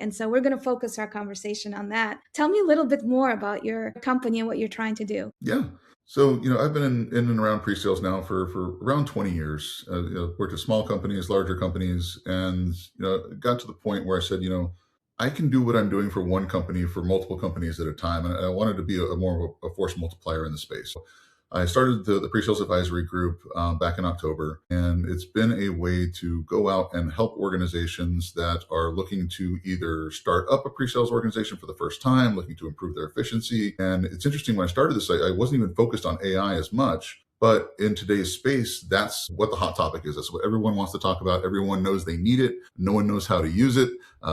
And so we're going to focus our conversation on that. Tell me a little bit more about your company and what you're trying to do. Yeah. So, I've been in and around pre-sales now for around 20 years. Worked at small companies, larger companies, and, got to the point where I said, I can do what I'm doing for one company for multiple companies at a time. And I wanted to be a more of a force multiplier in the space. I started the pre-sales advisory group back in October, and it's been a way to go out and help organizations that are looking to either start up a pre-sales organization for the first time, looking to improve their efficiency. And it's interesting, when I started this, I wasn't even focused on AI as much. But in today's space, that's what the hot topic is. That's what everyone wants to talk about. Everyone knows they need it. No one knows how to use it.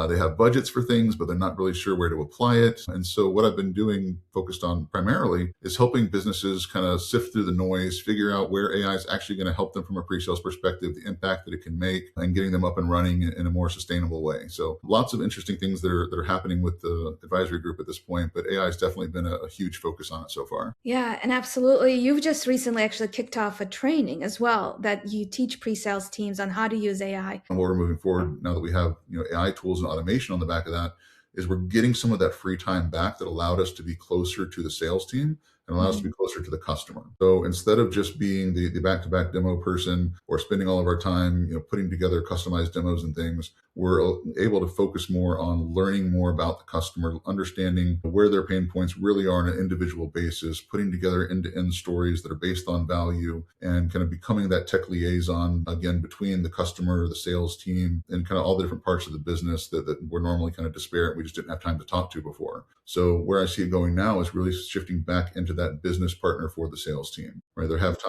They have budgets for things, but they're not really sure where to apply it. And so what I've been doing, focused on primarily, is helping businesses kind of sift through the noise, figure out where AI is actually going to help them from a pre-sales perspective, the impact that it can make, and getting them up and running in a more sustainable way. So lots of interesting things that are happening with the advisory group at this point, but AI has definitely been a huge focus on it so far. Yeah, and absolutely. You've just recently actually kicked off a training as well that you teach pre-sales teams on how to use AI. And where we're moving forward now that we have AI tools and automation on the back of that is we're getting some of that free time back that allowed us to be closer to the sales team and allow us to be Mhm. closer to the customer. So instead of just being the back-to-back demo person or spending all of our time, putting together customized demos and things, we're able to focus more on learning more about the customer, understanding where their pain points really are on an individual basis, putting together end-to-end stories that are based on value, and kind of becoming that tech liaison again between the customer, the sales team, and kind of all the different parts of the business that were normally kind of disparate. We just didn't have time to talk to before. So where I see it going now is really shifting back into that business partner for the sales team, right? They'll have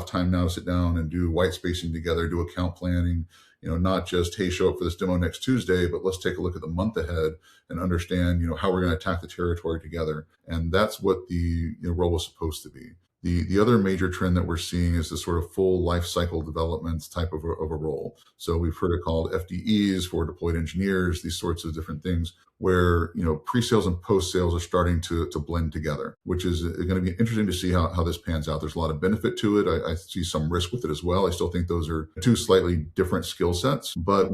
time now to sit down and do white spacing together, do account planning, not just, hey, show up for this demo next Tuesday, but let's take a look at the month ahead and understand, how we're going to attack the territory together. And that's what the role was supposed to be. The other major trend that we're seeing is this sort of full life cycle development type of a role. So we've heard it called FDEs, for deployed engineers, these sorts of different things where, pre-sales and post-sales are starting to blend together, which is going to be interesting to see how this pans out. There's a lot of benefit to it. I see some risk with it as well. I still think those are two slightly different skill sets, but